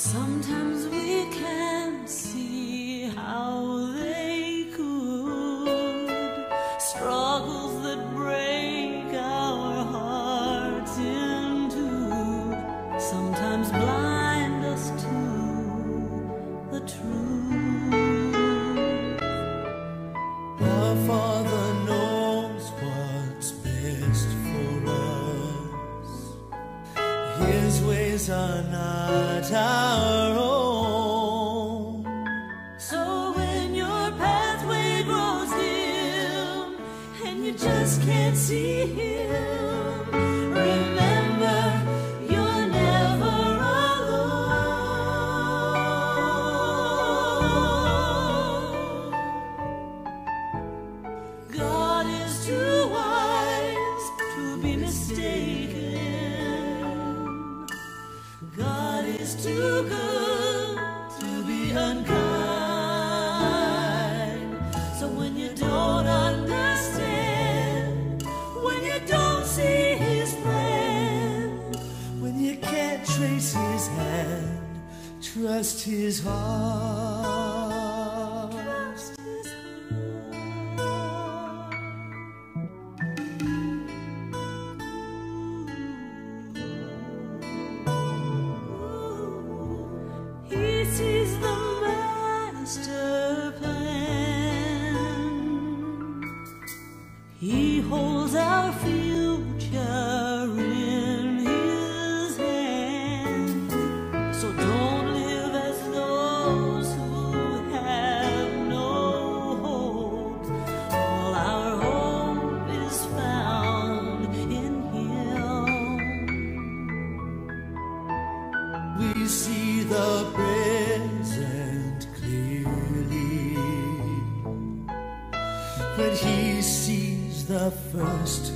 Sometimes we can't see how they could. Struggles that break our hearts in two sometimes blind us to the truth. Our Father knows what's best for us. His ways are not our own. So when your pathway grows dim and you just can't see Him, remember you're never alone. God is too wise to be mistaken. God is too good to be unkind. So when you don't understand, when you don't see His plan, When you can't trace His hand, trust His heart. trust His heart. He sees the master plan. He holds our future in His hand. So don't live as those who have no hope. All our hope is found in Him. We see the present clearly, but He sees the first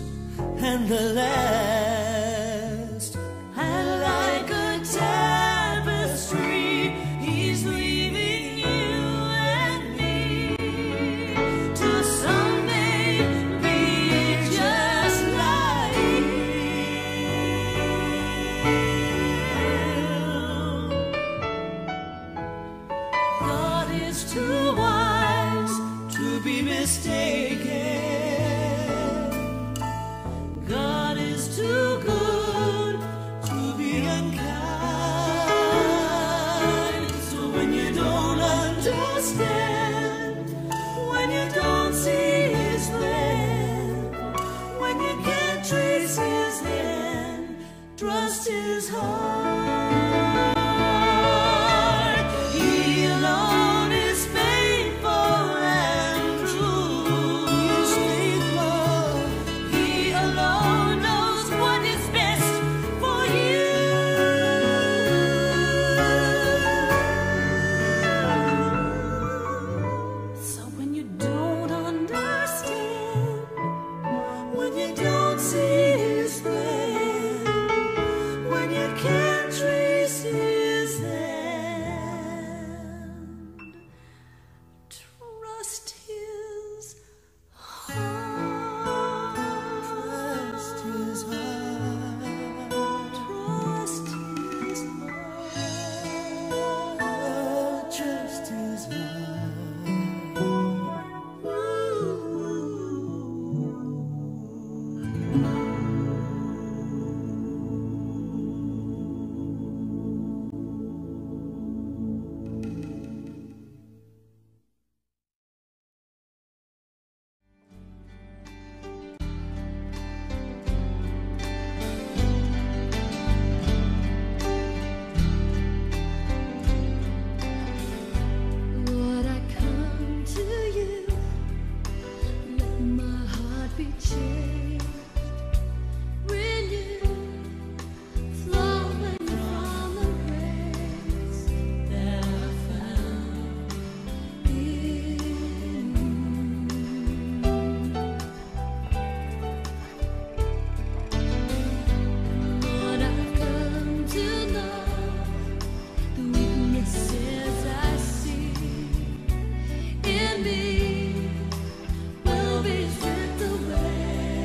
and the last. And like a tapestry, He's leaving you and me to someday be just like Him. God is too wise to be mistaken. God is too good to be unkind. So when you don't understand, when you don't see His plan, when you can't trace His hand, trust His heart. He alone is faithful and true. He's faithful. He alone knows what is best for you. So when you don't understand, when you don't see His plan, when you can't trace His hand, trust His heart. Trust His heart. Trust His heart. Trust His heart. Lord, I come to you, let my heart be changed, renewed, flowing from the grace that I found in you. Lord, I've come to know the weaknesses I see in me will be stripped away.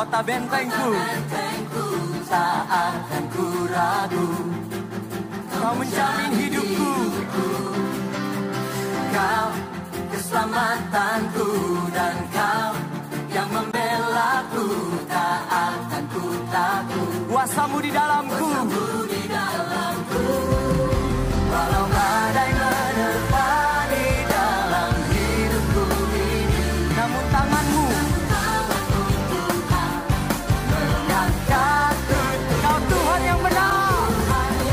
kota bentengku, tak akan ku ragu. Kau menjamin hidupku, Kau keselamatanku, dan Kau yang membelaku, tak akan ku takut. Kuasamu di dalamku, walau badai menerpa di dalam hidupku ini, namun tanganmu mengangkatku. Kau Tuhan yang benar,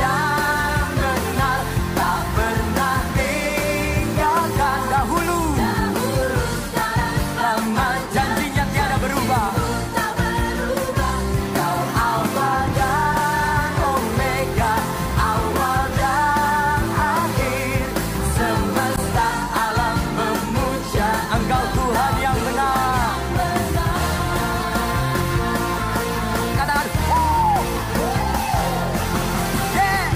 yang benar, tak pernah tinggalkan dahulu, lama janjinya tiada berubah. Kau Alfa dan Omega, awal dan akhir, semesta alam memuja Engkau Tuhan yang benar. Katakan, oh, yeah.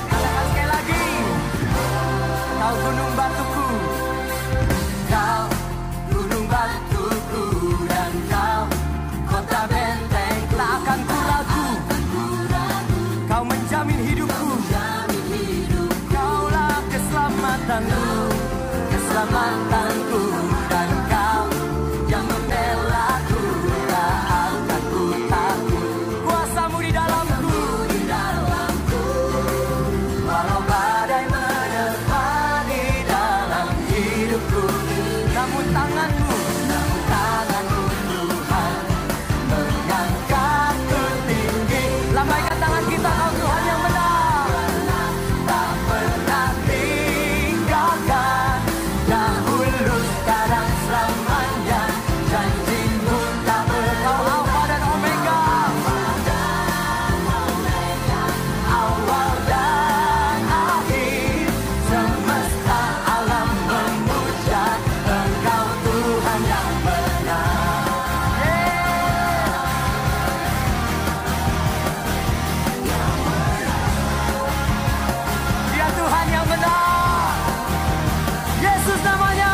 Katakan sekali lagi, Kau gunung batuku, Kau gunung batuku, dan Kau kota benteng, tak akan ku ragu. Kau menjamin hidupku, Kaulah keselamatanku, keselamatanku, dan Kau yang membelaku, tak akan ku takut. Kuasamu di dalamku, walau badai menerpa di dalam hidupku, namun tanganmu Tuhan mengangkatku tinggi. Lambaikan tangan kita, Kau Tuhan yang benar, tak pernah tinggalkan, dahulu, sekarang, selamanya. Janjimu tak Kau Alfa dan Omega, awal dan akhir, semesta alam memuja Engkau Tuhan yang benar. Dia Tuhan yang benar, Yesus namanya.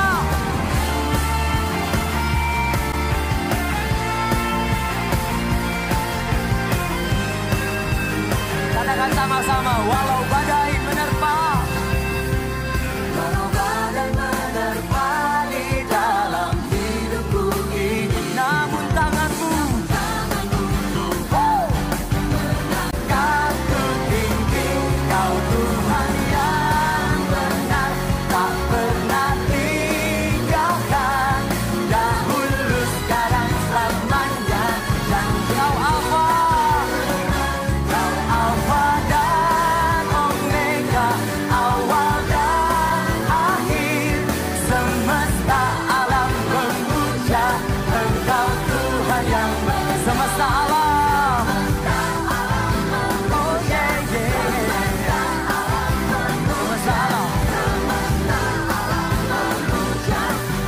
Katakan sama-sama, walau badai menerpa, walau badai menerpa di dalam hidupku ini, namun tanganmu mengangkatku tinggi. Kau Tuhan yang benar, tak pernah tinggalkan, dahulu, sekarang, selamanya. Dan Kau Alfa, Kau Alfa dan Omega, awal dan akhir, semesta alam memuja Engkau Tuhan yang benar. Semesta alam, oh yeah, yeah. Semesta alam,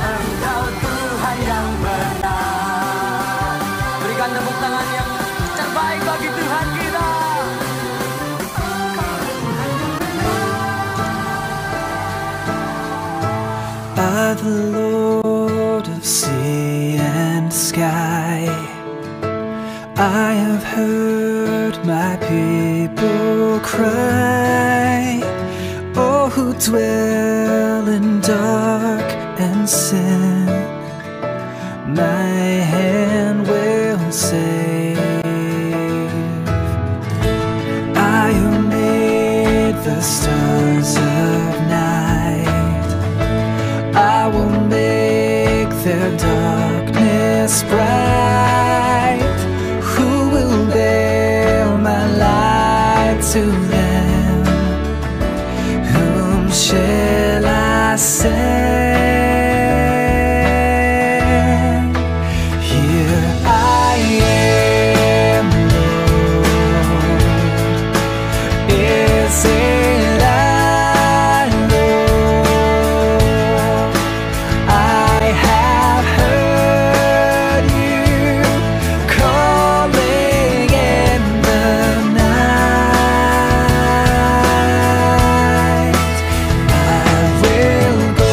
Engkau Tuhan yang benar. Berikan tepuk tangan yang terbaik bagi Tuhan kita. By the Lord of sea and sky, I have heard my people cry. Oh, who dwell in dark and sin, my hand will save. I who made the stars of night, I will make their darkness bright. Who will bear my light to them? Whom shall I send? Here I am, Lord. Is it I, Lord? I have heard you calling in the night. I will go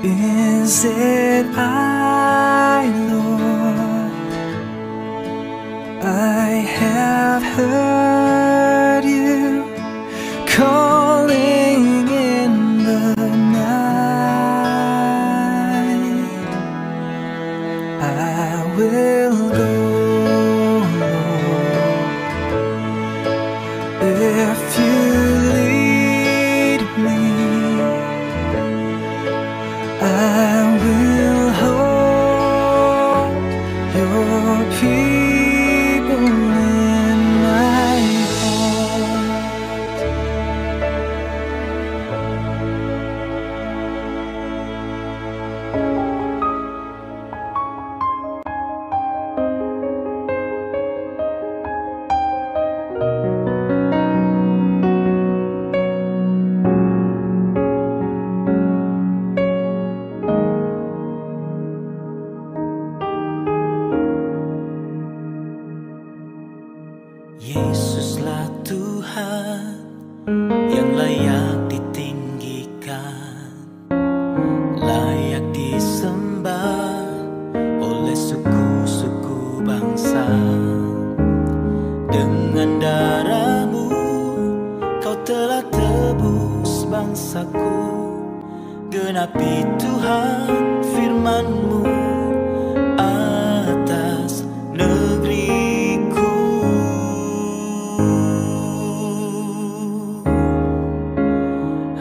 Is it I, Lord? I have heard you calling in the night. I will go, Lord, if you lead me. I will hold your people in my heart. Yesuslah Tuhan yang layak ditinggikan, layak disembah oleh suku-suku bangsa. Dengan darah-Mu Kau telah tebus bangsaku, genapi Tuhan firman-Mu atas negeriku.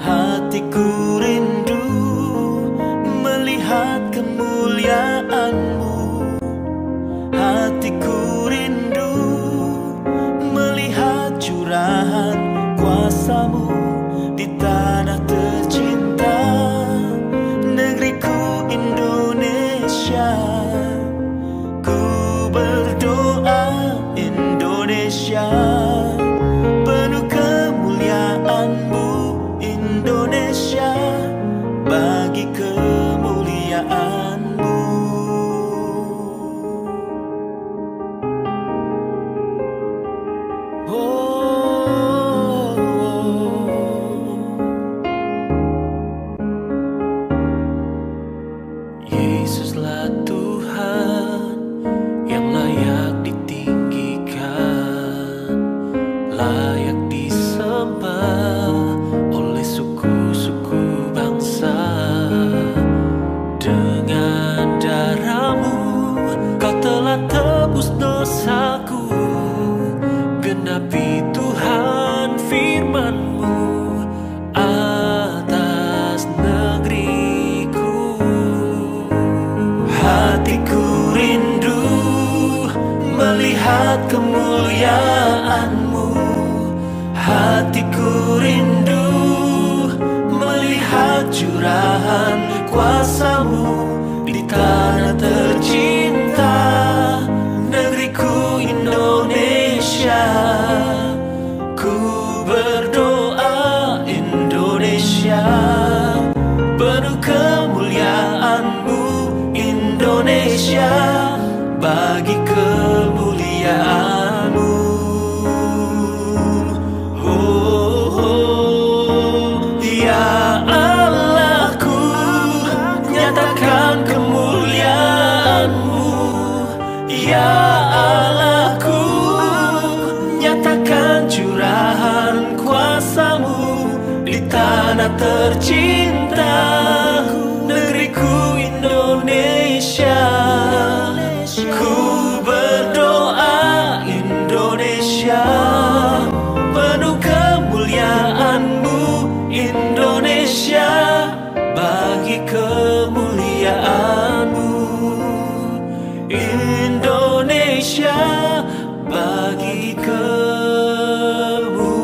Hatiku rindu melihat kemuliaan-Mu. Hatiku rindu melihat curahan kuasa-Mu di tanah tercinta, negeriku Indonesia. Ku berdoa Indonesia, penuh kemuliaan-Mu Indonesia, bagi kemuliaan-Mu. Yesuslah Tuhan yang layak ditinggikan, layak disembah oleh suku-suku bangsa. Dengan darah-Mu Kau telah tebus dosaku, genapi Tuhan firman-Mu atas negeriku. Hatiku rindu melihat kemuliaan-Mu. Hatiku rindu melihat curahan kuasa-Mu di tanah tercinta, negeriku Indonesia. Ku berdoa Indonesia, penuh kemuliaan-Mu Indonesia, bagi kemuliaan-Mu. Oh, oh, ya Allahku, nyatakan kemuliaan-Mu. Ya Allahku, nyatakan curahan kuasa-Mu di tanah tercinta, negeriku Indonesia. Ku berdoa Indonesia, penuh kemuliaan-Mu Indonesia, bagi kemuliaan-Mu Indonesia, bagi kemuliaan-Mu.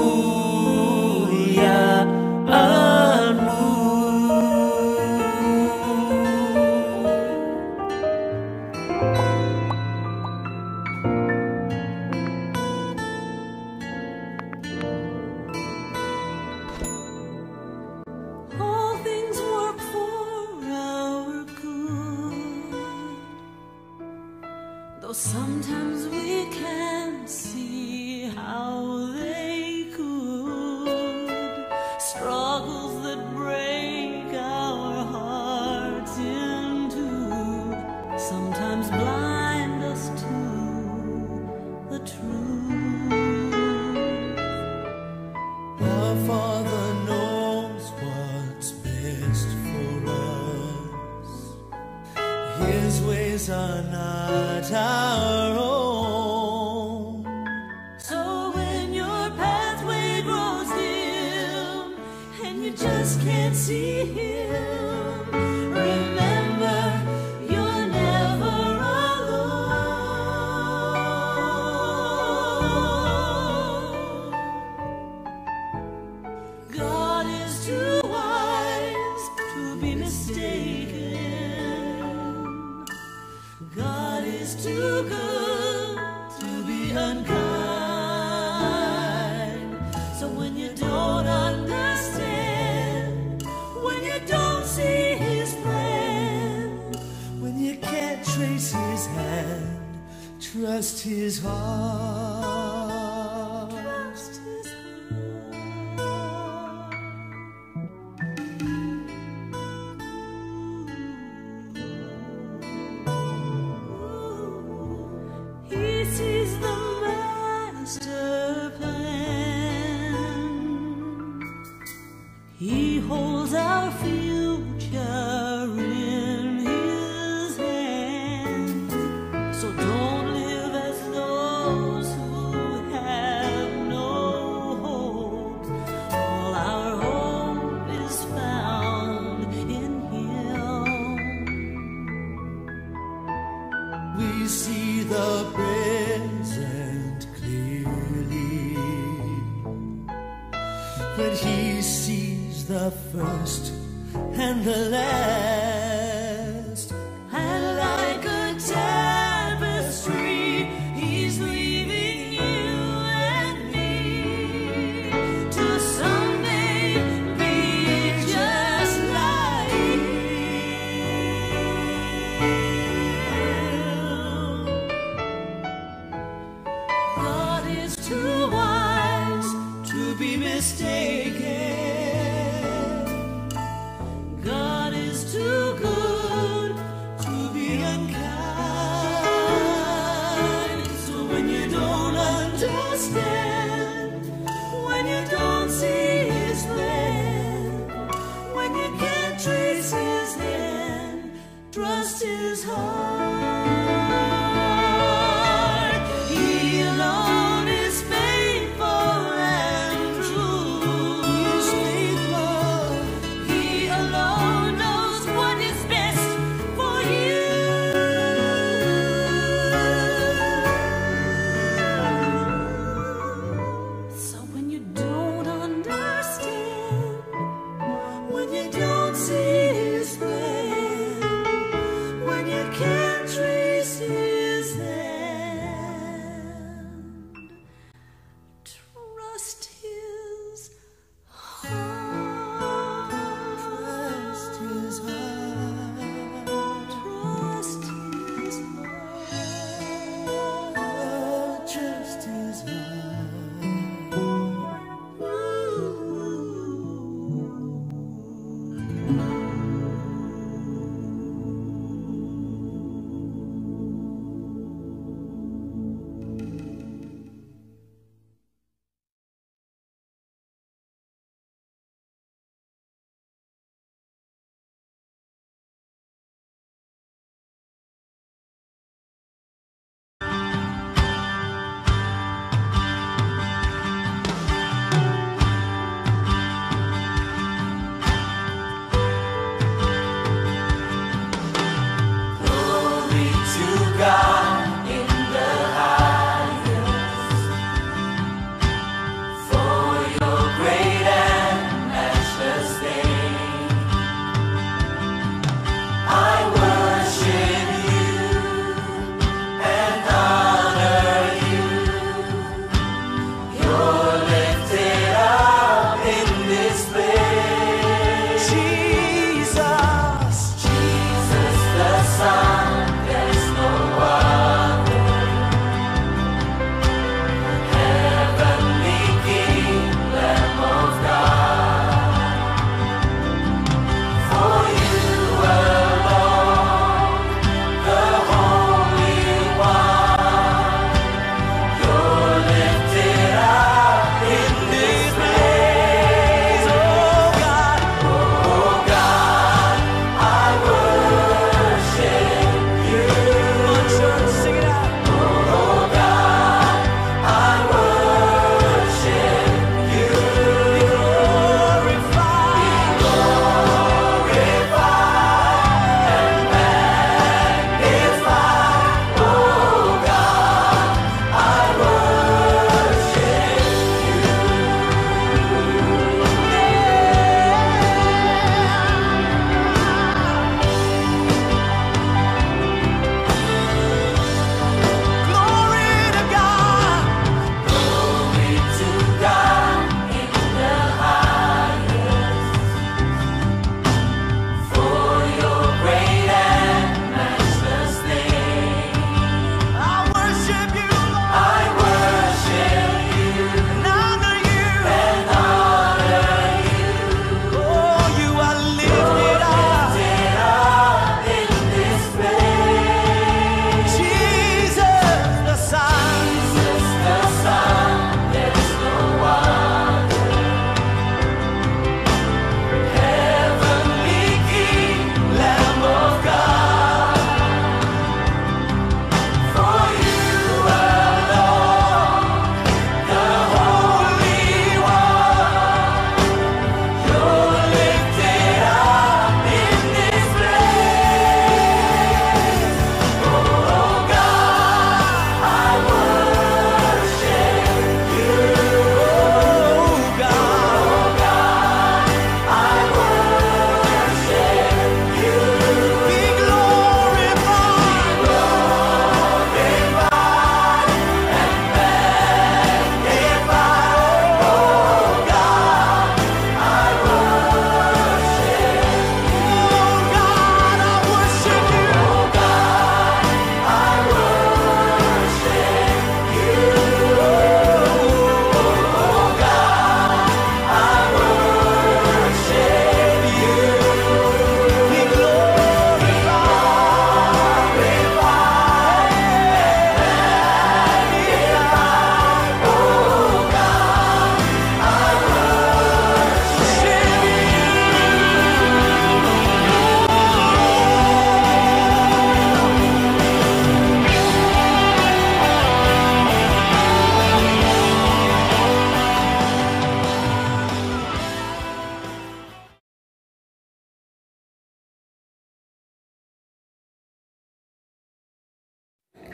All things work for our good, though sometimes we can't see how they could. Struggles that break our hearts His ways are not our own. So when your pathway grows dim and you just can't see Him, remember you're never alone. God is too wise to be mistaken. God is too good to be unkind. So when you don't understand, when you don't see His plan, When you can't trace His hand, trust His heart. trust His heart. He sees the master plan. He holds our future in His hands. So don't live as those who have no hope. All our hope is found in Him. We see the present clearly, but He sees the first and the last. And like a tapestry, He's leaving you and me to someday be just like Him. God is too wise to be mistaken. God is too good to be unkind. So when you don't understand, when you don't see His plan, when you can't trace His hand, trust His heart. He alone is faithful and true. He's faithful. He alone knows what is best for you. So when you don't understand, when you don't see His plan, when you can't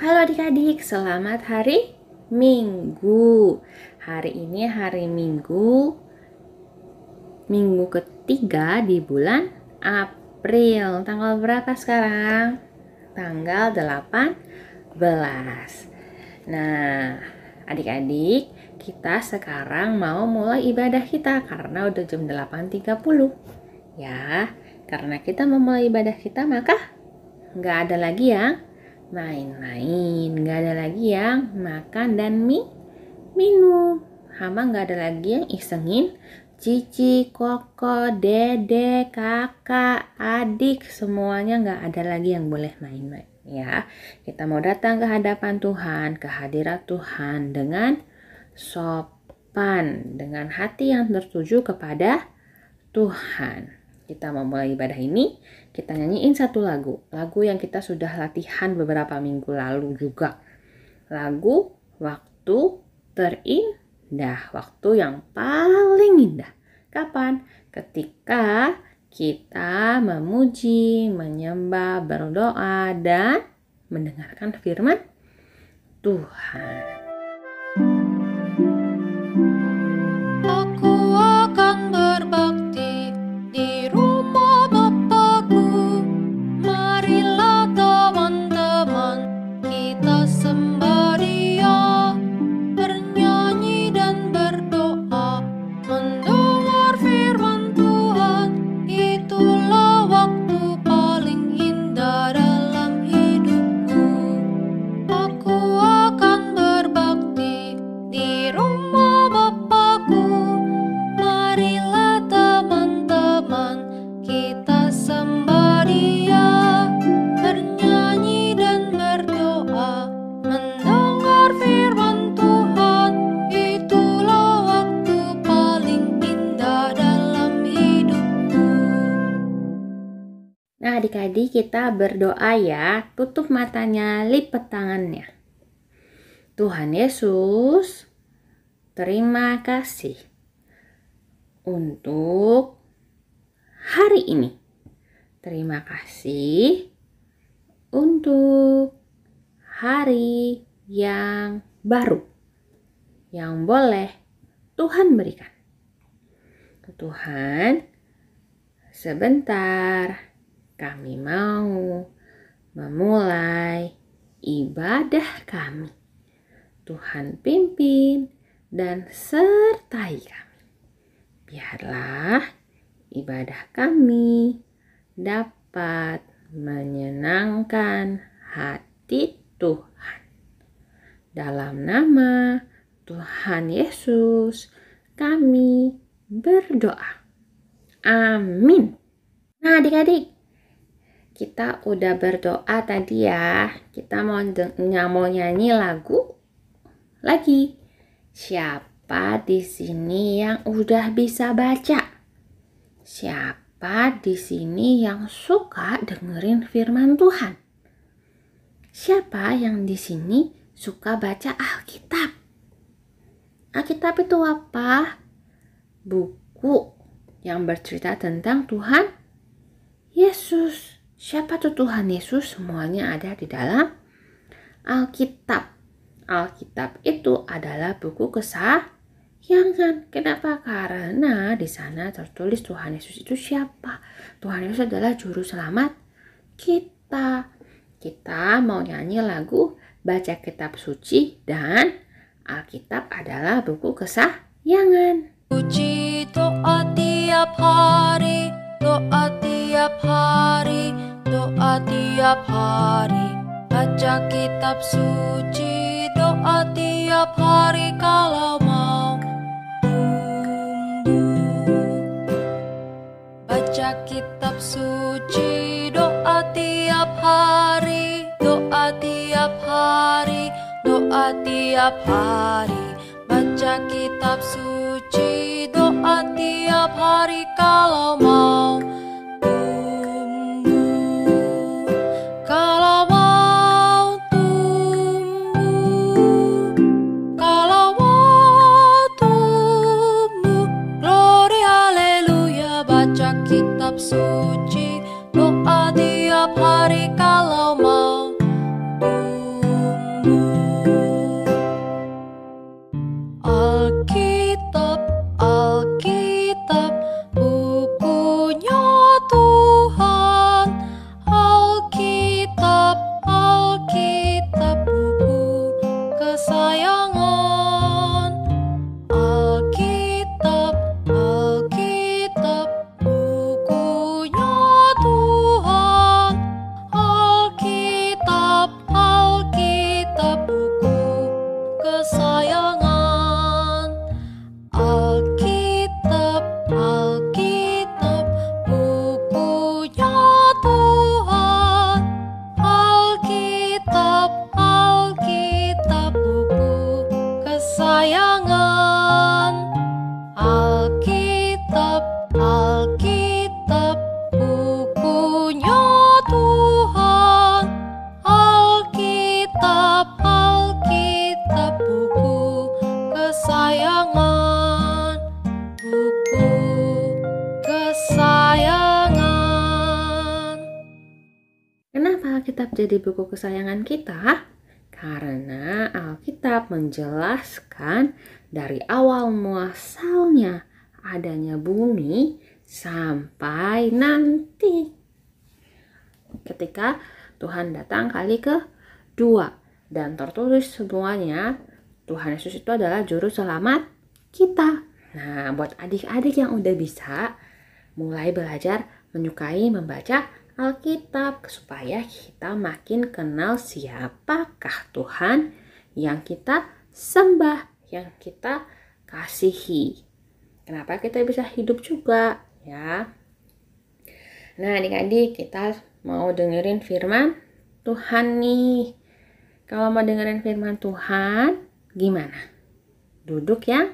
Halo adik-adik, selamat hari Minggu. Hari ini hari Minggu ketiga di bulan April. Tanggal berapa sekarang? Tanggal 18. Nah, adik-adik, kita sekarang mau mulai ibadah kita karena udah jam 8.30. Ya, karena kita memulai ibadah kita maka nggak ada lagi yang main-main, nggak ada lagi yang makan dan minum, sama nggak ada lagi yang isengin cici, koko, dede, kakak, adik, semuanya nggak ada lagi yang boleh main-main. Ya, kita mau datang ke hadapan Tuhan, ke hadirat Tuhan dengan sopan, dengan hati yang tertuju kepada Tuhan. Kita mau mulai ibadah ini, kita nyanyiin satu lagu yang kita sudah latihan beberapa minggu lalu juga. Lagu Waktu Terindah, waktu yang paling indah. Kapan? Ketika kita memuji, menyembah, berdoa, dan mendengarkan firman Tuhan. Aku akan berbakti di rumah Bapakku. Marilah teman-teman, kita sembah Dia, bernyanyi dan berdoa, mendengar firman Tuhan. Itulah waktu paling indah dalam hidupku. Aku akan berbakti di rumah Bapakku. Marilah teman-teman, kita sembah Dia, bernyanyi dan berdoa, mendengar firman Tuhan. Itulah waktu paling indah dalam hidupku. Nah, adik-adik, kita berdoa ya. Tutup matanya, lipat tangannya. Tuhan Yesus, terima kasih untuk hari ini. Terima kasih untuk hari yang baru yang boleh Tuhan berikan. Tuhan, sebentar kami mau memulai ibadah kami. Tuhan pimpin dan sertai kami. Biarlah ibadah kami dapat menyenangkan hati Tuhan. Dalam nama Tuhan Yesus kami berdoa. Amin. Nah adik-adik, kita udah berdoa tadi ya. Kita mau nyanyi lagu lagi. Siapa di sini yang udah bisa baca? Siapa di sini yang suka dengerin firman Tuhan? Siapa yang di sini suka baca Alkitab? Alkitab itu apa? Buku yang bercerita tentang Tuhan Yesus. Siapa tuh Tuhan Yesus? Semuanya ada di dalam Alkitab. Alkitab itu adalah buku kesayangan. Kenapa? Karena di sana tertulis Tuhan Yesus itu siapa? Tuhan Yesus adalah juru selamat kita. Kita mau nyanyi lagu baca kitab suci dan Alkitab adalah buku kesayangan. Puji doa tiap hari, doa tiap hari, doa tiap hari. Baca kitab suci, doa tiap hari kalau mau tumbuh. Baca kitab suci, doa tiap hari, doa tiap hari, doa tiap hari. Baca kitab suci, doa tiap hari kalau mau tumbuh. Kalau mau tumbuh, kalau mau tumbuh, glory haleluya. Baca kitab suci, doa tiap hari kalau mau tumbuh. Kenapa Alkitab jadi buku kesayangan kita? Karena Alkitab menjelaskan dari awal muasalnya adanya bumi sampai nanti ketika Tuhan datang kali kedua dan tertulis semuanya Tuhan Yesus itu adalah juru selamat kita. Nah, buat adik-adik yang udah bisa mulai belajar menyukai membaca Alkitab supaya kita makin kenal siapakah Tuhan yang kita sembah, yang kita kasihi. Kenapa kita bisa hidup juga ya? Nah, adik-adik, kita mau dengerin firman Tuhan nih. Kalau mau dengerin firman Tuhan, gimana? Duduk yang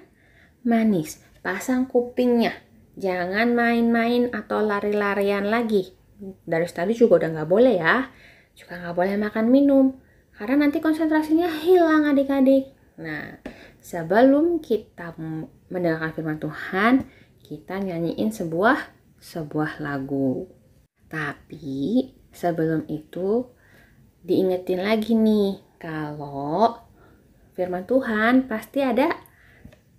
manis, pasang kupingnya. Jangan main-main atau lari-larian lagi. Dari tadi juga udah nggak boleh ya. Juga nggak boleh makan minum. Karena nanti konsentrasinya hilang adik-adik. Nah, sebelum kita mendengarkan firman Tuhan, kita nyanyiin sebuah lagu. Tapi sebelum itu diingetin lagi nih, kalau firman Tuhan pasti ada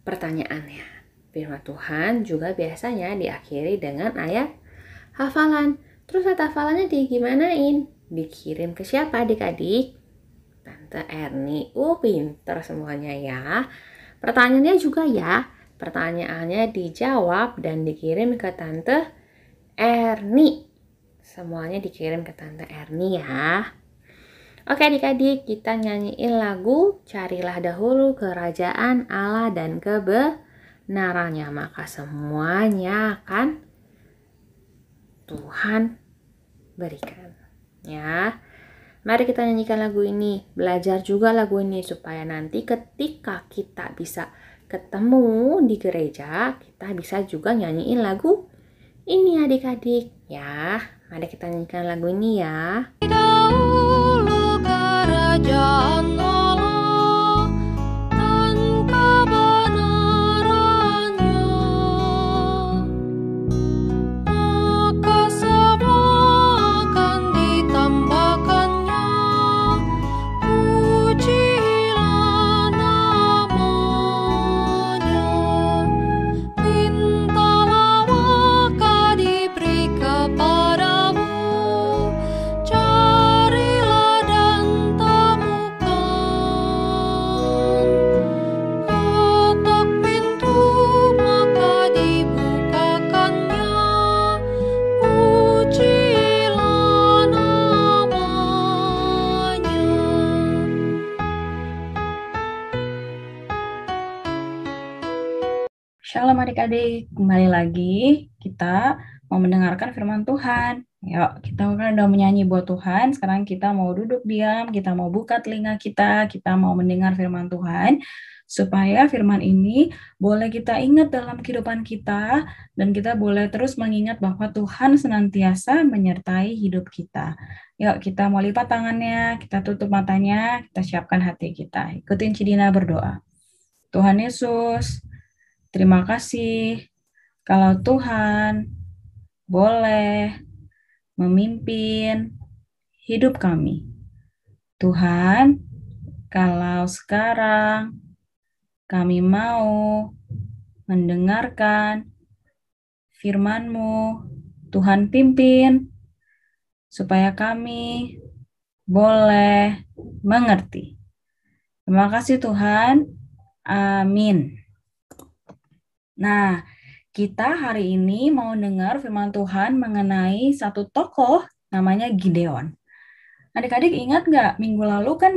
pertanyaannya. Firman Tuhan juga biasanya diakhiri dengan ayat hafalan. Terus ayat hafalannya digimanain? Dikirim ke siapa adik-adik? Tante Erni. Pinter semuanya ya. Pertanyaannya juga ya. Pertanyaannya dijawab dan dikirim ke Tante Erni. Semuanya dikirim ke Tante Erni ya. Oke adik-adik, kita nyanyiin lagu Carilah Dahulu Kerajaan Allah dan Kebenarannya. Maka semuanya akan Tuhan berikan ya. Mari kita nyanyikan lagu ini, belajar juga lagu ini supaya nanti ketika kita bisa ketemu di gereja, kita bisa juga nyanyiin lagu ini adik-adik ya. Mari kita nyanyikan lagu ini ya. Dahulu kerajaan Allah dan kebenarannya, maka semua akan ditambahkannya. Pujilah namanya. Mintalah maka diberi kepadamu. Carilah dan temukan. Ketok pintu maka dibukakannya. Pujilah namanya. Shalom adik-adik, kembali lagi kita mau mendengarkan firman Tuhan. Yuk, kita kan udah menyanyi buat Tuhan, sekarang kita mau duduk diam, kita mau buka telinga kita mau mendengar firman Tuhan, supaya firman ini boleh kita ingat dalam kehidupan kita, dan kita boleh terus mengingat bahwa Tuhan senantiasa menyertai hidup kita. Yuk, kita mau lipat tangannya, kita tutup matanya, kita siapkan hati kita. Ikutin Cidina berdoa. Tuhan Yesus, terima kasih kalau Tuhan boleh memimpin hidup kami. Tuhan, kalau sekarang kami mau mendengarkan firman-Mu, Tuhan pimpin supaya kami boleh mengerti. Terima kasih Tuhan. Amin. Nah, kita hari ini mau dengar firman Tuhan mengenai satu tokoh namanya Gideon. Adik-adik ingat nggak, minggu lalu kan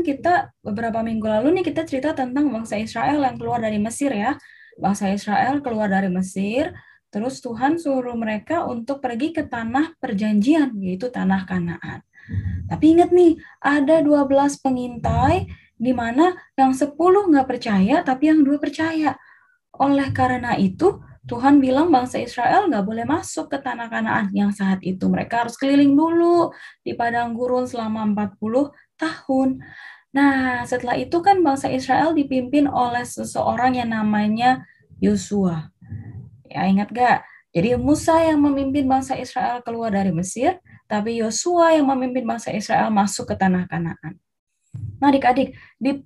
beberapa minggu lalu nih kita cerita tentang bangsa Israel yang keluar dari Mesir ya. Bangsa Israel keluar dari Mesir, terus Tuhan suruh mereka untuk pergi ke tanah perjanjian, yaitu tanah Kanaan. Tapi ingat nih, ada 12 pengintai, di mana yang 10 nggak percaya, tapi yang 2 percaya. Oleh karena itu, Tuhan bilang bangsa Israel nggak boleh masuk ke tanah Kanaan yang saat itu. Mereka harus keliling dulu di padang gurun selama 40 tahun. Nah, setelah itu kan bangsa Israel dipimpin oleh seseorang yang namanya Yosua. Ya, ingat nggak? Jadi Musa yang memimpin bangsa Israel keluar dari Mesir, tapi Yosua yang memimpin bangsa Israel masuk ke tanah Kanaan. Nah, adik-adik, di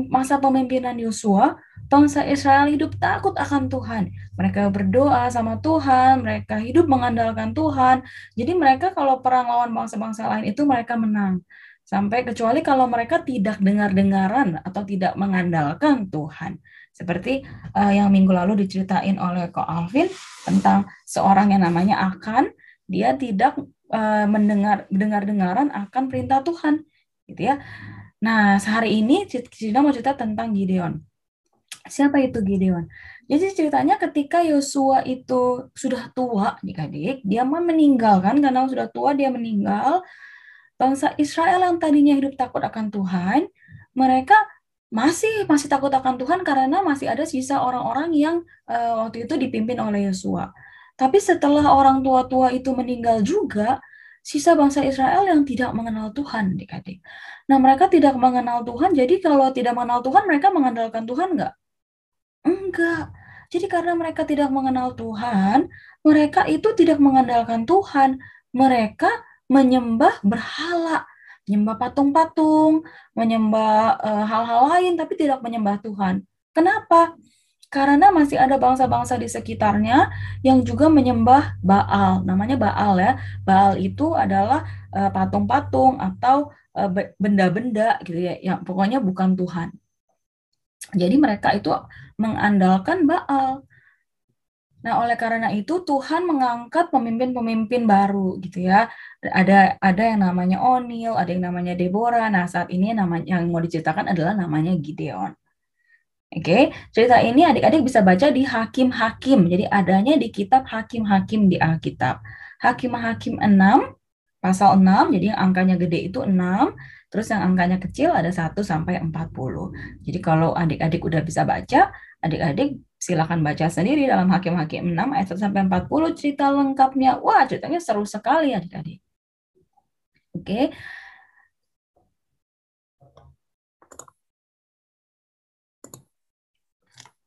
masa pemimpinan Yosua, bangsa Israel hidup takut akan Tuhan. Mereka berdoa sama Tuhan, mereka hidup mengandalkan Tuhan. Jadi mereka kalau perang lawan bangsa-bangsa lain itu mereka menang. Sampai kecuali kalau mereka tidak dengar-dengaran atau tidak mengandalkan Tuhan. Seperti yang minggu lalu diceritain oleh Ko Alvin tentang seorang yang namanya Akan, dia tidak mendengar-dengaran akan perintah Tuhan, gitu ya. Nah, sehari ini Cina mau cerita tentang Gideon. Siapa itu Gideon? Jadi ceritanya ketika Yosua itu sudah tua, adik-adik, dia meninggalkan karena sudah tua dia meninggal. Bangsa Israel yang tadinya hidup takut akan Tuhan, mereka masih takut akan Tuhan karena masih ada sisa orang-orang yang waktu itu dipimpin oleh Yosua. Tapi setelah orang tua-tua itu meninggal juga, sisa bangsa Israel yang tidak mengenal Tuhan, adik-adik. Nah, mereka tidak mengenal Tuhan, jadi kalau tidak mengenal Tuhan, mereka mengandalkan Tuhan nggak? Enggak. Jadi karena mereka tidak mengenal Tuhan, mereka itu tidak mengandalkan Tuhan. Mereka menyembah berhala, menyembah patung-patung, menyembah hal-hal lain, tapi tidak menyembah Tuhan. Kenapa? Karena masih ada bangsa-bangsa di sekitarnya yang juga menyembah Baal. Namanya Baal ya. Baal itu adalah patung-patung atau benda-benda gitu ya. Yang pokoknya bukan Tuhan. Jadi mereka itu mengandalkan Baal. Nah, oleh karena itu Tuhan mengangkat pemimpin-pemimpin baru gitu ya. Ada yang namanya Onil, ada yang namanya Deborah. Nah, saat ini yang mau diceritakan adalah namanya Gideon. Oke, cerita ini adik-adik bisa baca di Hakim-Hakim. Jadi adanya di kitab Hakim-Hakim di Alkitab. Hakim-Hakim 6, pasal 6, jadi yang angkanya gede itu 6, terus yang angkanya kecil ada 1 sampai 40. Jadi kalau adik-adik udah bisa baca, adik-adik silakan baca sendiri dalam Hakim-Hakim 6 ayat 1 sampai 40 cerita lengkapnya. Wah, ceritanya seru sekali adik-adik. Oke.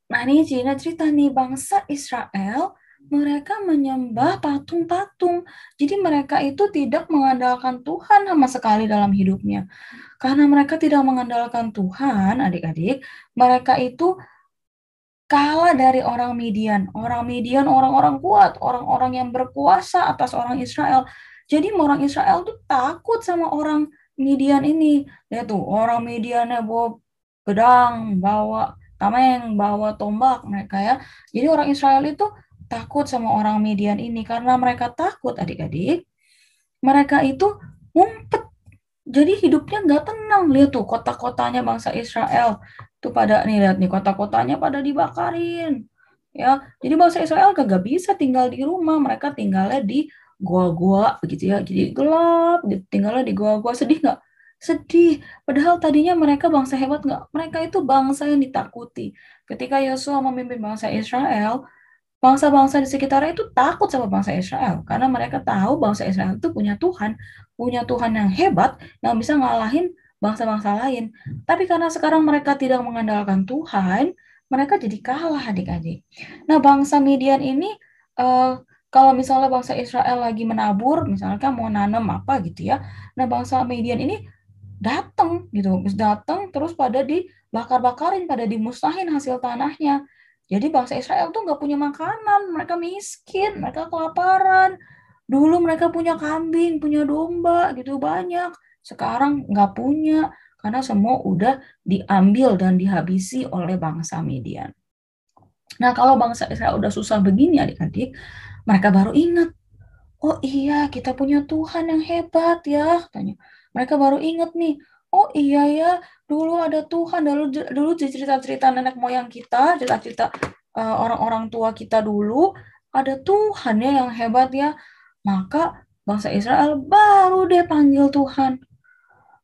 Nah, ini Cina cerita nih, bangsa Israel, mereka menyembah patung-patung. Jadi mereka itu tidak mengandalkan Tuhan sama sekali dalam hidupnya. Karena mereka tidak mengandalkan Tuhan, adik-adik, mereka itu kalah dari orang Midian. Orang Midian orang-orang kuat, orang-orang yang berkuasa atas orang Israel. Jadi orang Israel tuh takut sama orang Midian ini. Lihat tuh, orang Midiannya bawa pedang, bawa tameng, bawa tombak mereka ya. Jadi orang Israel itu takut sama orang Midian ini. Karena mereka takut adik-adik, mereka itu ngumpet. Jadi hidupnya nggak tenang. Lihat tuh kota-kotanya bangsa Israel. Tuh pada nih, lihat nih kota-kotanya pada dibakarin. Ya, jadi bangsa Israel kagak bisa tinggal di rumah. Mereka tinggalnya di gua-gua begitu ya. Jadi gelap, tinggalnya di gua-gua. Sedih nggak? Sedih. Padahal tadinya mereka bangsa hebat nggak? Mereka itu bangsa yang ditakuti. Ketika Yosua memimpin bangsa Israel, bangsa-bangsa di sekitarnya itu takut sama bangsa Israel. Karena mereka tahu bangsa Israel itu punya Tuhan yang hebat, yang bisa ngalahin bangsa-bangsa lain. Tapi karena sekarang mereka tidak mengandalkan Tuhan, mereka jadi kalah adik-adik. Nah, bangsa Midian ini, kalau misalnya bangsa Israel lagi menabur, misalkan mau nanam apa gitu ya, nah bangsa Midian ini datang terus pada dibakar-bakarin, pada dimusnahin hasil tanahnya. Jadi bangsa Israel tuh nggak punya makanan, mereka miskin, mereka kelaparan. Dulu mereka punya kambing, punya domba gitu banyak. Sekarang nggak punya karena semua udah diambil dan dihabisi oleh bangsa Midian. Nah, kalau bangsa Israel udah susah begini adik-adik, mereka baru ingat, oh iya kita punya Tuhan yang hebat ya, katanya. Mereka baru ingat nih, oh iya ya, dulu ada Tuhan, dulu cerita-cerita nenek moyang kita, cerita-cerita orang-orang tua kita dulu, ada Tuhan ya yang hebat ya. Maka bangsa Israel baru deh panggil Tuhan.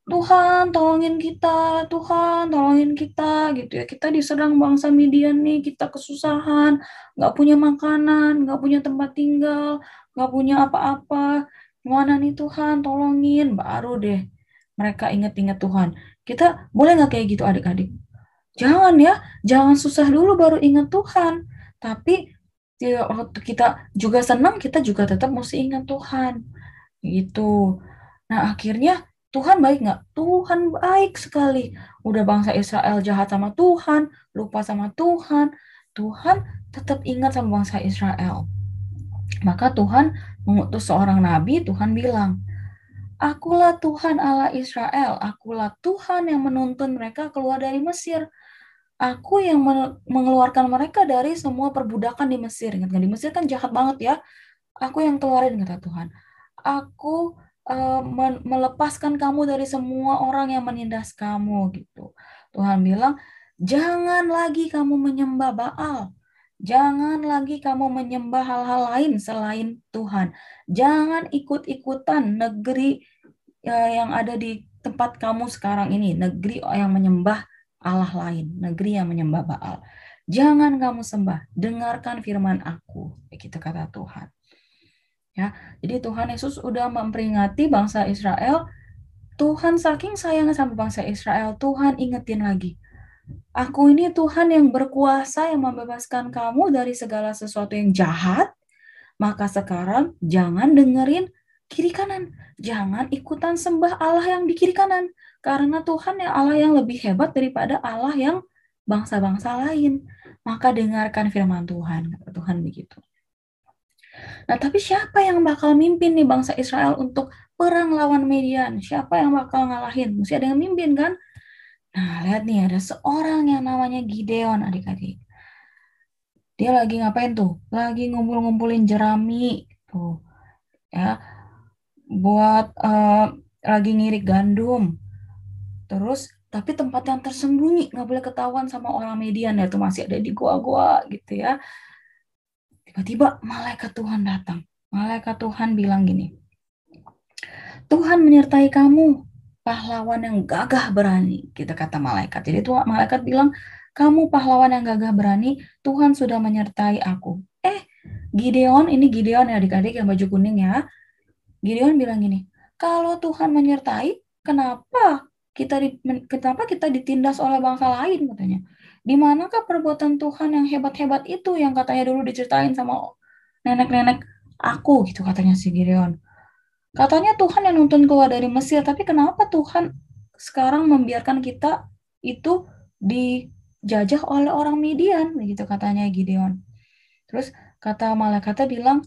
Tuhan tolongin kita, Tuhan tolongin kita gitu ya. Kita diserang bangsa Midian nih, kita kesusahan, nggak punya makanan, nggak punya tempat tinggal, nggak punya apa-apa. Gimana nih Tuhan, tolongin. Baru deh mereka inget-inget Tuhan. Kita boleh nggak kayak gitu adik-adik? Jangan ya, jangan susah dulu baru ingat Tuhan. Tapi waktu kita juga senang, kita juga tetap mesti ingat Tuhan. Gitu. Nah, akhirnya Tuhan baik nggak? Tuhan baik sekali. Udah bangsa Israel jahat sama Tuhan, lupa sama Tuhan. Tuhan tetap ingat sama bangsa Israel. Maka Tuhan mengutus seorang nabi, Tuhan bilang, Akulah Tuhan Allah Israel, akulah Tuhan yang menuntun mereka keluar dari Mesir. Aku yang mengeluarkan mereka dari semua perbudakan di Mesir. Ingat nggak? Di Mesir kan jahat banget ya. Aku yang keluarin, kata Tuhan. Aku melepaskan kamu dari semua orang yang menindas kamu, gitu. Tuhan bilang, jangan lagi kamu menyembah Baal. Jangan lagi kamu menyembah hal-hal lain selain Tuhan. Jangan ikut-ikutan negeri yang ada di tempat kamu sekarang ini, negeri yang menyembah Allah lain, negeri yang menyembah Baal. Jangan kamu sembah, dengarkan firman aku, begitu kata Tuhan. Ya, jadi Tuhan Yesus udah memperingati bangsa Israel. Tuhan saking sayang sama bangsa Israel, Tuhan ingetin lagi. Aku ini Tuhan yang berkuasa yang membebaskan kamu dari segala sesuatu yang jahat. Maka sekarang jangan dengerin kiri kanan. Jangan ikutan sembah Allah yang di kiri kanan. Karena Tuhan yang Allah yang lebih hebat daripada Allah yang bangsa-bangsa lain. Maka dengarkan firman Tuhan. Kata Tuhan begitu. Nah, tapi siapa yang bakal mimpin nih bangsa Israel untuk perang lawan Midian? Siapa yang bakal ngalahin? Mesti ada yang mimpin kan? Nah, lihat nih, ada seorang yang namanya Gideon, adik-adik. Dia lagi ngapain tuh? Lagi ngumpul-ngumpulin jerami tuh. Ya, buat lagi ngirik gandum. Terus, tapi tempat yang tersembunyi, nggak boleh ketahuan sama orang Midian, ya, itu masih ada di gua-gua gitu ya. Tiba-tiba malaikat Tuhan datang. Malaikat Tuhan bilang gini, Tuhan menyertai kamu, pahlawan yang gagah berani, gitu kata malaikat. Jadi tuh malaikat bilang, kamu pahlawan yang gagah berani, Tuhan sudah menyertai aku. Gideon, ini Gideon ya adik-adik yang baju kuning ya. Gideon bilang gini, kalau Tuhan menyertai, kenapa kita ditindas oleh bangsa lain, katanya. Di manakah perbuatan Tuhan yang hebat-hebat itu yang katanya dulu diceritain sama nenek-nenek aku, gitu katanya si Gideon. Katanya Tuhan yang nuntun keluar dari Mesir, tapi kenapa Tuhan sekarang membiarkan kita itu dijajah oleh orang Midian, begitu katanya Gideon. Terus kata malaikatnya bilang,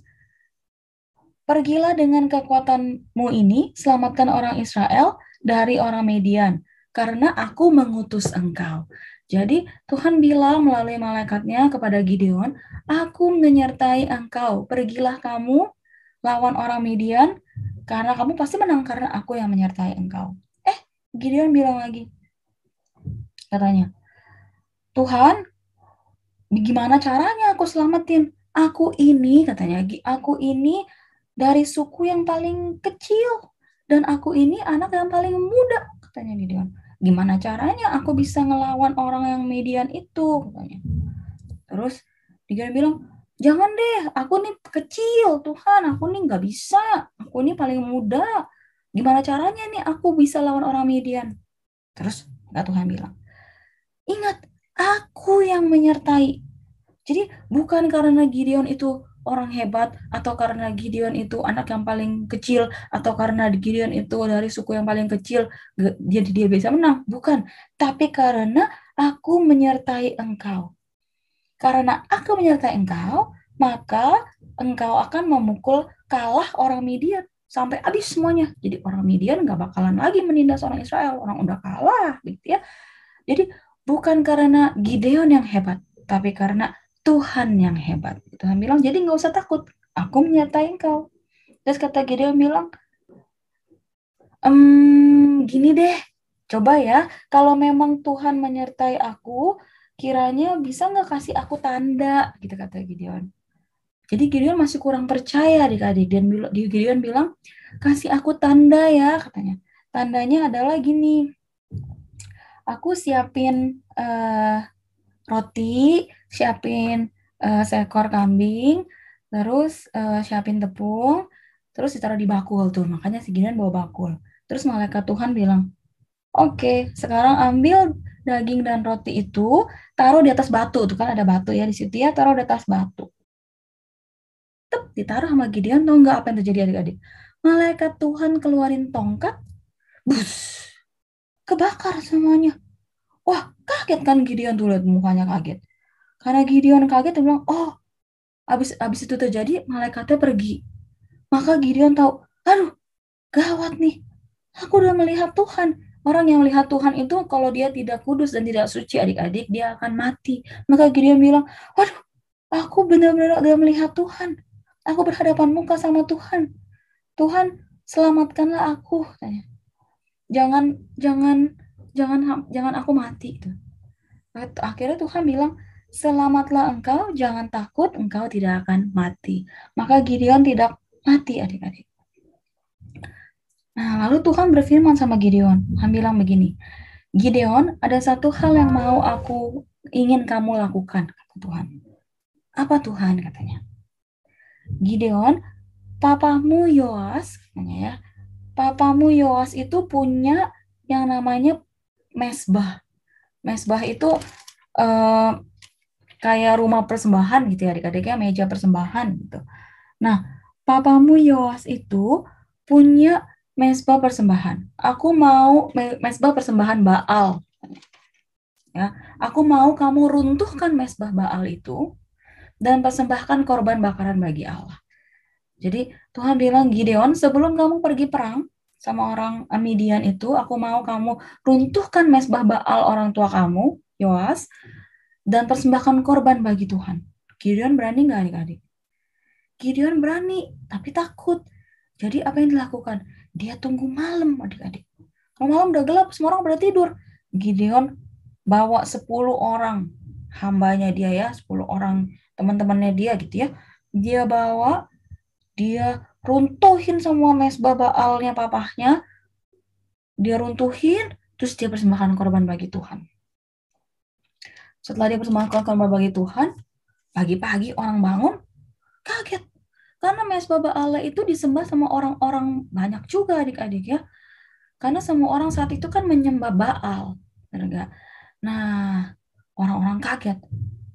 pergilah dengan kekuatanmu ini, selamatkan orang Israel dari orang Midian, karena aku mengutus engkau. Jadi Tuhan bilang melalui malaikatnya kepada Gideon, aku menyertai engkau, pergilah kamu lawan orang Midian, karena kamu pasti menang karena aku yang menyertai engkau. Gideon bilang lagi, katanya, Tuhan, gimana caranya aku selamatin? Aku ini, katanya, aku ini dari suku yang paling kecil, dan aku ini anak yang paling muda, katanya Gideon. Gimana caranya aku bisa ngelawan orang yang Midian itu, katanya. Terus Gideon bilang, jangan deh, aku nih kecil, Tuhan, aku nih nggak bisa, aku nih paling muda. Gimana caranya nih aku bisa lawan orang Midian? Terus Tuhan bilang, ingat, aku yang menyertai. Jadi bukan karena Gideon itu orang hebat, atau karena Gideon itu anak yang paling kecil, atau karena Gideon itu dari suku yang paling kecil, jadi dia bisa menang. Bukan, tapi karena aku menyertai engkau. Karena aku menyertai engkau, maka engkau akan memukul kalah orang Midian sampai habis semuanya. Jadi orang Midian nggak bakalan lagi menindas orang Israel, orang udah kalah, gitu ya. Jadi bukan karena Gideon yang hebat, tapi karena Tuhan yang hebat. Tuhan bilang, jadi nggak usah takut, aku menyertai engkau. Terus kata Gideon bilang, gini deh, coba ya, kalau memang Tuhan menyertai aku, kiranya bisa nggak kasih aku tanda, gitu kata Gideon. Jadi Gideon masih kurang percaya adik-adik. Dan Gideon bilang, kasih aku tanda ya, katanya. Tandanya adalah gini, aku siapin roti, siapin seekor kambing, terus siapin tepung, terus ditaruh di bakul tuh. Makanya si Gideon bawa bakul. Terus malaikat Tuhan bilang, oke, sekarang ambil daging dan roti itu, taruh di atas batu. Tuh kan ada batu ya di situ ya, taruh di atas batu. Ditaruh sama Gideon, tau nggak apa yang terjadi adik-adik? malaikat Tuhan keluarin tongkat, bus, kebakar semuanya. Wah, kaget kan Gideon tuh, lihat mukanya kaget. Karena Gideon kaget, dia bilang, oh, abis itu terjadi, malaikatnya pergi. Maka Gideon tahu, aduh, gawat nih. Aku udah melihat Tuhan. Orang yang melihat Tuhan itu kalau dia tidak kudus dan tidak suci, adik-adik, dia akan mati. Maka Gideon bilang, waduh, aku benar-benar udah melihat Tuhan. Aku berhadapan muka sama Tuhan. Tuhan, selamatkanlah aku. Katanya. Jangan aku mati. Gitu. Akhirnya Tuhan bilang, selamatlah engkau, jangan takut, engkau tidak akan mati. Maka Gideon tidak mati, adik-adik. Nah, lalu Tuhan berfirman sama Gideon. Tuhan bilang begini, Gideon, ada satu hal yang mau aku ingin kamu lakukan, kata Tuhan. Apa Tuhan, katanya? Gideon, papamu Yoas, katanya ya, papamu Yoas itu punya yang namanya mesbah. Mesbah itu kayak rumah persembahan gitu ya, adik-adiknya, meja persembahan gitu. Nah, papamu Yoas itu punya mesbah persembahan. Aku mau mesbah persembahan Baal. Ya, aku mau kamu runtuhkan mesbah Baal itu dan persembahkan korban bakaran bagi Allah. Jadi Tuhan bilang, Gideon, sebelum kamu pergi perang sama orang Midian itu, aku mau kamu runtuhkan mesbah Baal orang tua kamu, Yoas, dan persembahkan korban bagi Tuhan. Gideon berani nggak, adik-adik? Gideon berani, tapi takut. Jadi apa yang dilakukan? Dia tunggu malam, adik-adik. Kalau malam udah gelap, semua orang udah tidur. Gideon bawa 10 orang hambanya dia ya, 10 orang teman-temannya dia gitu ya. Dia bawa, dia runtuhin semua mesbah Baalnya papahnya. Dia runtuhin, terus dia persembahkan korban bagi Tuhan. Setelah dia persembahkan korban bagi Tuhan, pagi-pagi orang bangun, kaget. Karena mesbah Baal itu disembah sama orang-orang banyak juga, adik-adik ya. Karena semua orang saat itu kan menyembah Baal. Nah, orang-orang kaget.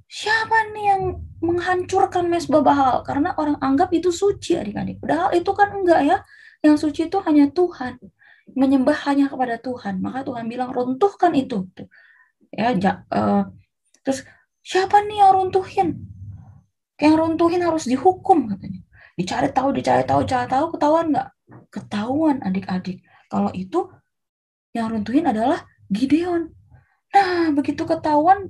Siapa nih yang menghancurkan mesbah Baal? Karena orang anggap itu suci, adik-adik. Padahal itu kan enggak ya. Yang suci itu hanya Tuhan. Menyembah hanya kepada Tuhan. Maka Tuhan bilang, runtuhkan itu. Ya, terus siapa nih yang runtuhin? Yang runtuhin harus dihukum, katanya. Dicari tahu, ketahuan nggak? Ketahuan, adik-adik. Kalau itu yang runtuhin adalah Gideon. Nah, begitu ketahuan,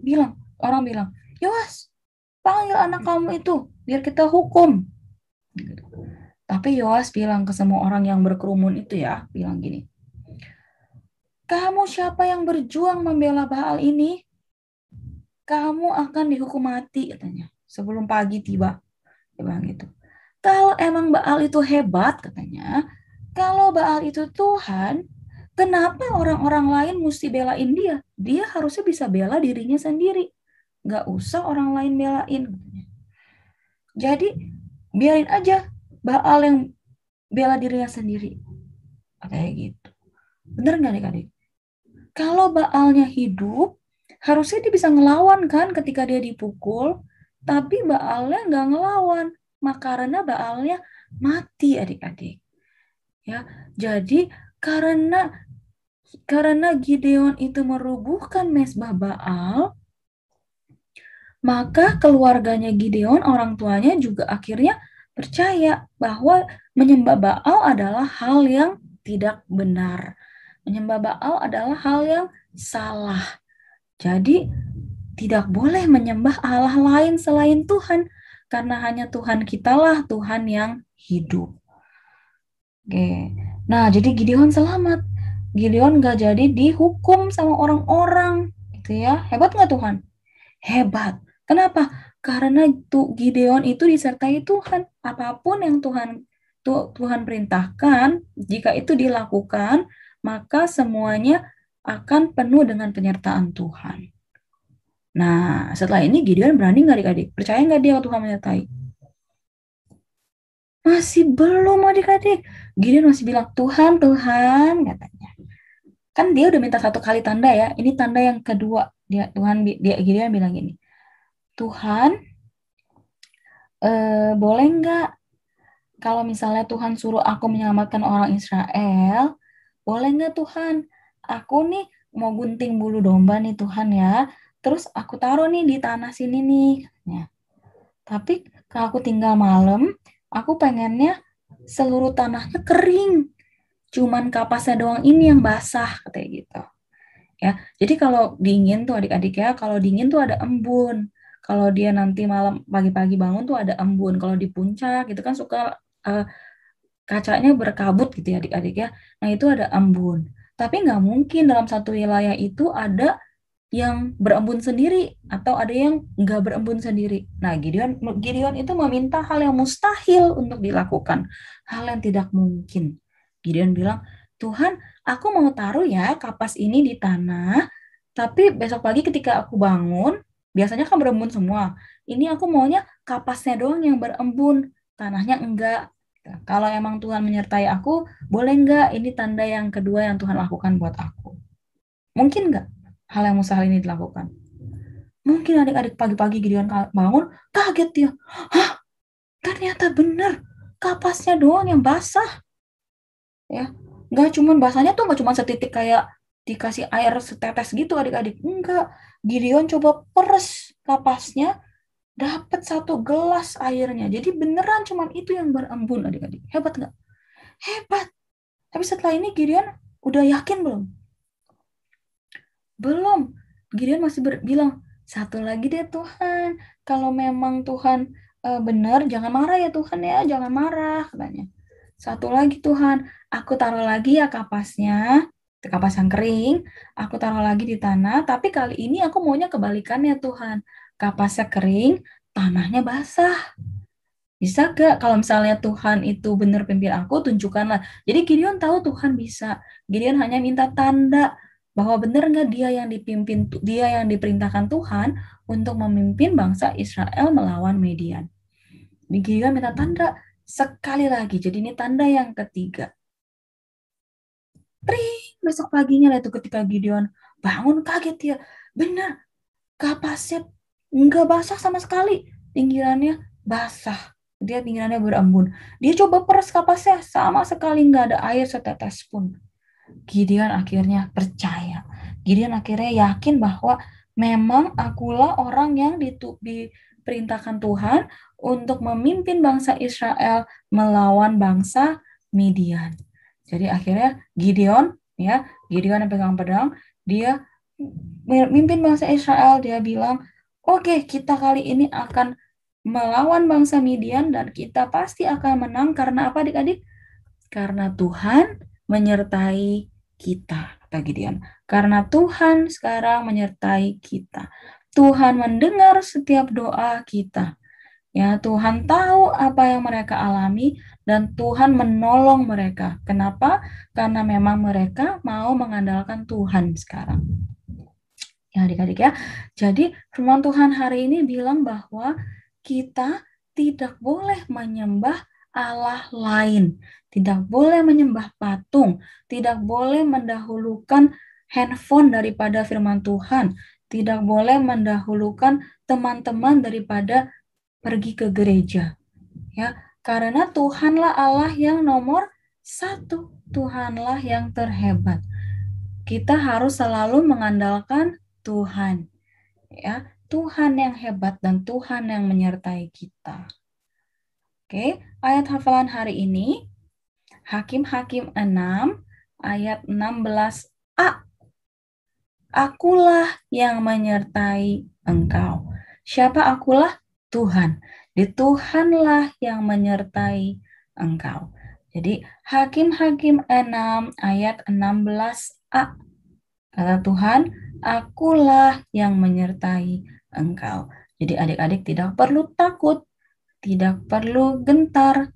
orang bilang, Yoas, panggil anak kamu itu, biar kita hukum. Tapi Yoas bilang ke semua orang yang berkerumun itu ya, bilang gini, kamu siapa yang berjuang membela Baal ini? Kamu akan dihukum mati, katanya. Sebelum pagi tiba. Dia bilang gitu. Kalau emang Baal itu hebat, katanya, kalau Baal itu Tuhan, kenapa orang-orang lain mesti belain dia? Dia harusnya bisa bela dirinya sendiri. Nggak usah orang lain belain. Katanya. Jadi, biarin aja Baal yang bela dirinya sendiri. Kayak gitu. Bener nggak adik-adik? Kalau Baalnya hidup, harusnya dia bisa ngelawan kan ketika dia dipukul, tapi Baalnya nggak ngelawan. Karena Baalnya mati, adik-adik. Ya, jadi karena Gideon itu merubuhkan mesbah Baal, maka keluarganya Gideon, orang tuanya juga akhirnya percaya bahwa menyembah Baal adalah hal yang tidak benar. Menyembah Baal adalah hal yang salah. Jadi tidak boleh menyembah Allah lain selain Tuhan. Karena hanya Tuhan kitalah Tuhan yang hidup. Oke. Nah, jadi Gideon selamat. Gideon gak jadi dihukum sama orang-orang. Gitu ya. Hebat gak Tuhan? Hebat. Kenapa? Karena Gideon itu disertai Tuhan. Apapun yang Tuhan perintahkan, jika itu dilakukan, maka semuanya akan penuh dengan penyertaan Tuhan. Nah, setelah ini Gideon berani nggak adik-adik? Percaya nggak dia Tuhan menyertai? Masih belum adik-adik. Gideon masih bilang, Tuhan, katanya. Kan dia udah minta 1 kali tanda ya. Ini tanda yang kedua. Gideon bilang gini, Tuhan, boleh nggak kalau misalnya Tuhan suruh aku menyelamatkan orang Israel, boleh nggak Tuhan? Aku nih mau gunting bulu domba nih Tuhan ya. Terus aku taruh nih di tanah sini nih. Katanya. Tapi kalau aku tinggal malam, aku pengennya seluruh tanahnya kering. Cuman kapasnya doang ini yang basah, katanya gitu. Ya, jadi kalau dingin tuh adik-adik ya, kalau dingin tuh ada embun. Kalau dia nanti malam pagi-pagi bangun tuh ada embun. Kalau di puncak itu kan suka kacanya berkabut gitu ya adik-adik ya. Nah itu ada embun. Tapi nggak mungkin dalam satu wilayah itu ada yang berembun sendiri atau ada yang nggak berembun sendiri. Nah Gideon itu meminta hal yang mustahil untuk dilakukan, hal yang tidak mungkin. Gideon bilang, Tuhan, aku mau taruh ya kapas ini di tanah, tapi besok pagi ketika aku bangun, biasanya kan berembun semua. Ini aku maunya kapasnya doang yang berembun, tanahnya enggak. Kalau emang Tuhan menyertai aku, boleh enggak ini tanda yang kedua yang Tuhan lakukan buat aku? Mungkin enggak hal yang mustahil ini dilakukan? Mungkin adik-adik pagi-pagi Gideon bangun, kaget dia. Hah? Ternyata benar, kapasnya doang yang basah. Ya, nggak cuman basahnya tuh nggak cuma setitik kayak dikasih air setetes gitu adik-adik. Enggak, Gideon coba peres kapasnya, dapat 1 gelas airnya. Jadi beneran cuman itu yang berembun adik-adik. Hebat nggak? Hebat. Tapi setelah ini Gideon udah yakin belum? Belum. Gideon masih bilang, satu lagi deh Tuhan. Kalau memang Tuhan benar, jangan marah ya Tuhan ya. Jangan marah katanya. Satu lagi Tuhan, aku taruh lagi ya kapasnya. Kapas yang kering. Aku taruh lagi di tanah. Tapi kali ini aku maunya kebalikannya Tuhan. Kapasnya kering, tanahnya basah. Bisa gak kalau misalnya Tuhan itu benar pimpin aku, tunjukkanlah. Jadi Gideon tahu Tuhan bisa. Gideon hanya minta tanda bahwa benar nggak dia yang diperintahkan Tuhan untuk memimpin bangsa Israel melawan Midian. Gideon minta tanda sekali lagi. Jadi ini tanda yang ketiga. Besok paginya lah itu ketika Gideon bangun kaget dia. Benar, kapasnya nggak basah sama sekali. Pinggirannya basah. Dia pinggirannya berembun. Dia coba peres kapasnya, sama sekali nggak ada air setetes pun. Gideon akhirnya percaya. Gideon akhirnya yakin bahwa memang akulah orang yang diperintahkan Tuhan untuk memimpin bangsa Israel melawan bangsa Midian. Jadi akhirnya Gideon yang pegang pedang, dia memimpin bangsa Israel, dia bilang, oke, kita kali ini akan melawan bangsa Midian dan kita pasti akan menang. Karena apa adik-adik? Karena Tuhan menyertai kita, kata Gideon. Karena Tuhan sekarang menyertai kita. Tuhan mendengar setiap doa kita. Ya, Tuhan tahu apa yang mereka alami dan Tuhan menolong mereka. Kenapa? Karena memang mereka mau mengandalkan Tuhan sekarang. Ya, adik-adik ya. Jadi, firman Tuhan hari ini bilang bahwa kita tidak boleh menyembah Allah lain, tidak boleh menyembah patung, tidak boleh mendahulukan handphone daripada firman Tuhan, tidak boleh mendahulukan teman-teman daripada pergi ke gereja. Ya, karena Tuhanlah Allah yang nomor 1, Tuhanlah yang terhebat. Kita harus selalu mengandalkan Tuhan. Ya, Tuhan yang hebat dan Tuhan yang menyertai kita. Oke, ayat hafalan hari ini Hakim-Hakim 6 ayat 16a. Akulah yang menyertai engkau. Siapa akulah? Tuhan. Tuhanlah yang menyertai engkau. Jadi Hakim-Hakim 6 ayat 16a. Kata Tuhan, akulah yang menyertai engkau. Jadi adik-adik tidak perlu takut, tidak perlu gentar,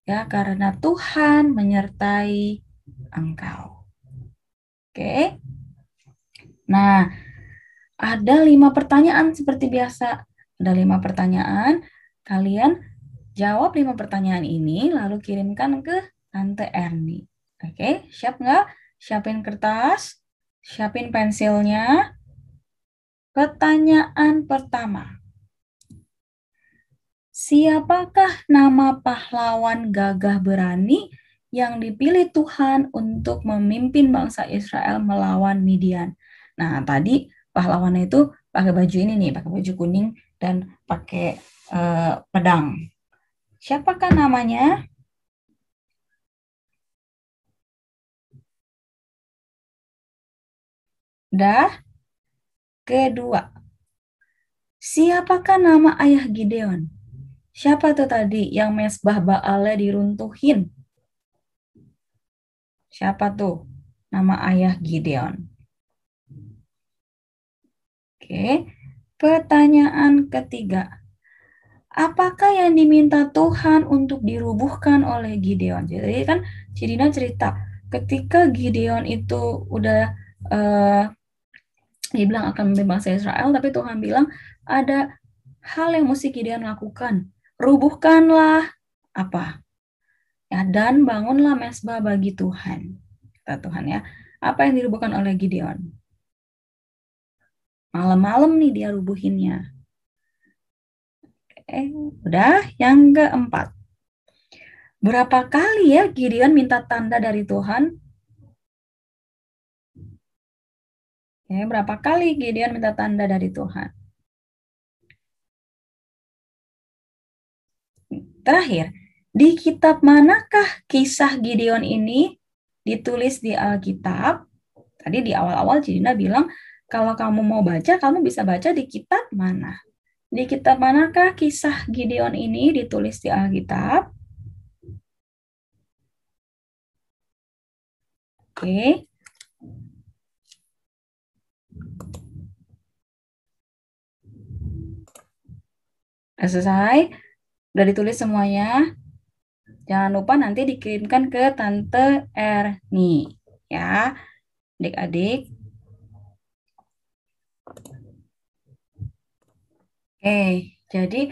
ya, karena Tuhan menyertai engkau. Oke. Nah, ada 5 pertanyaan seperti biasa. Ada 5 pertanyaan. Kalian jawab 5 pertanyaan ini, lalu kirimkan ke Tante Erni. Oke, siap nggak? Siapin kertas, siapin pensilnya. Pertanyaan pertama. Siapakah nama pahlawan gagah berani yang dipilih Tuhan untuk memimpin bangsa Israel melawan Midian? Nah, tadi pahlawannya itu pakai baju ini nih, pakai baju kuning dan pakai pedang. Siapakah namanya? Udah? Kedua, siapakah nama ayah Gideon? Siapa tuh tadi yang mesbah Baalnya diruntuhin? Siapa tuh nama ayah Gideon? Oke, pertanyaan ketiga. Apakah yang diminta Tuhan untuk dirubuhkan oleh Gideon? Jadi kan Cidina cerita, ketika Gideon itu udah dibilang akan memimpin bangsa Israel, tapi Tuhan bilang ada hal yang mesti Gideon lakukan. Rubuhkanlah apa? Ya, dan bangunlah mesbah bagi Tuhan. Kata Tuhan ya. Apa yang dirubuhkan oleh Gideon? Malam-malam nih dia rubuhinnya. Udah, yang keempat. Berapa kali ya Gideon minta tanda dari Tuhan? Berapa kali Gideon minta tanda dari Tuhan? Terakhir, di kitab manakah kisah Gideon ini ditulis di Alkitab? Tadi di awal-awal Cidina bilang, kalau kamu mau baca, kamu bisa baca di kitab mana? Di kitab manakah kisah Gideon ini ditulis di Alkitab? Oke. Udah selesai? Udah ditulis semuanya? Jangan lupa nanti dikirimkan ke Tante Erni. Ya, adik-adik. Jadi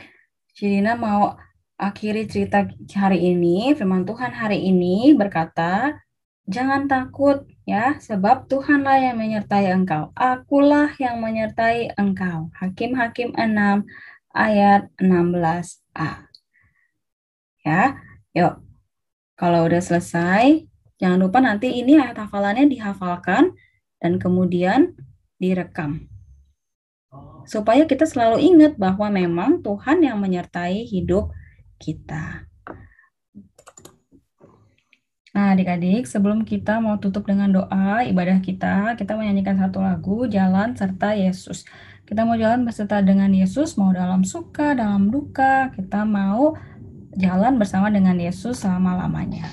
Cidina mau akhiri cerita hari ini. Firman Tuhan hari ini berkata, jangan takut ya, sebab Tuhanlah yang menyertai engkau. Akulah yang menyertai engkau. Hakim-Hakim 6 ayat 16a. Ya, yuk. Kalau udah selesai, jangan lupa nanti ini ayat hafalannya dihafalkan dan kemudian direkam. Supaya kita selalu ingat bahwa memang Tuhan yang menyertai hidup kita. Nah, adik-adik, sebelum kita mau tutup dengan doa ibadah kita menyanyikan satu lagu, Jalan Serta Yesus. Kita mau jalan beserta dengan Yesus, mau dalam suka, dalam duka, kita mau jalan bersama dengan Yesus selama-lamanya.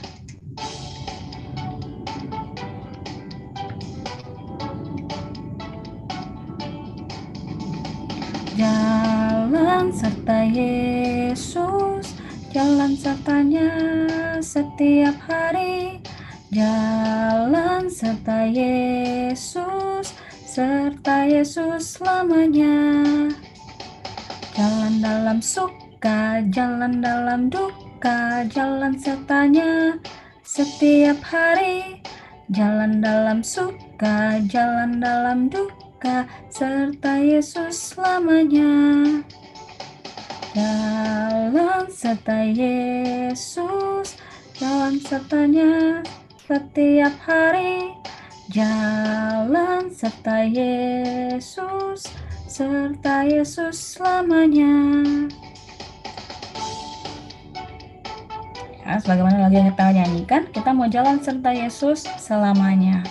Jalan serta Yesus, jalan sertanya setiap hari. Jalan serta Yesus, serta Yesus selamanya. Jalan dalam suka, jalan dalam duka, jalan sertanya setiap hari. Jalan dalam suka, jalan dalam duka, serta Yesus selamanya. Jalan serta Yesus, jalan sertanya setiap hari. Jalan serta Yesus, serta Yesus selamanya. Nah, sebagaimana lagi yang kita nyanyikan, kita mau jalan serta Yesus selamanya.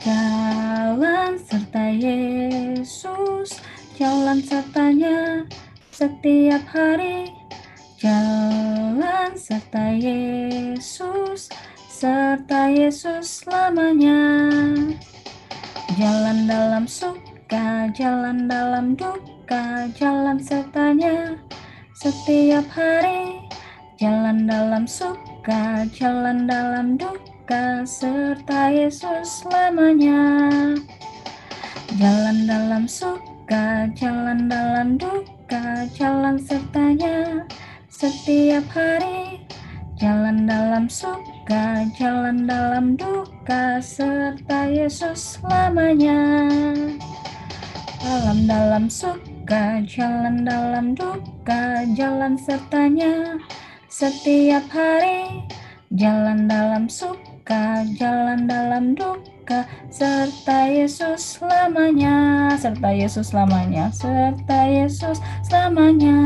Jalan serta Yesus, jalan sertanya setiap hari. Jalan serta Yesus, serta Yesus selamanya. Jalan dalam suka, jalan dalam duka, jalan sertanya setiap hari. Jalan dalam suka, jalan dalam duka, serta Yesus selamanya. Jalan dalam suka, jalan dalam duka, jalan sertanya setiap hari. Jalan dalam suka, jalan dalam duka, serta Yesus selamanya. Dalam suka, suka, jalan dalam duka, jalan sertanya setiap hari. Jalan dalam suka, jalan dalam duka, serta Yesus selamanya, serta Yesus selamanya, serta Yesus selamanya,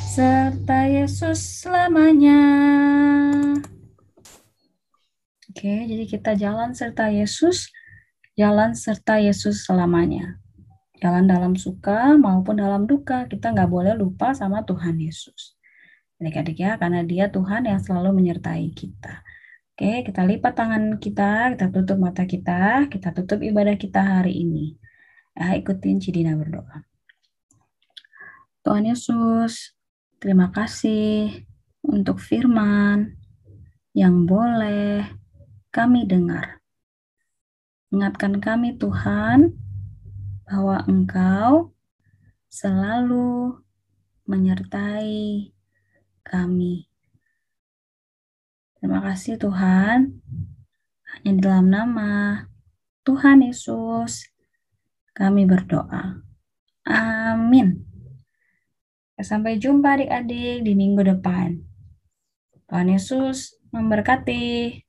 serta Yesus selamanya. Oke, jadi kita jalan serta Yesus selamanya. Jalan dalam suka maupun dalam duka, kita nggak boleh lupa sama Tuhan Yesus. Adik-adik ya, karena dia Tuhan yang selalu menyertai kita. Oke, kita lipat tangan kita tutup mata kita tutup ibadah kita hari ini. Ikutin Cidina berdoa. Tuhan Yesus, terima kasih untuk firman yang boleh kami dengar. Ingatkan kami Tuhan, bahwa Engkau selalu menyertai kami. Terima kasih Tuhan, hanya di dalam nama Tuhan Yesus kami berdoa. Amin. Sampai jumpa adik-adik di minggu depan. Tuhan Yesus memberkati.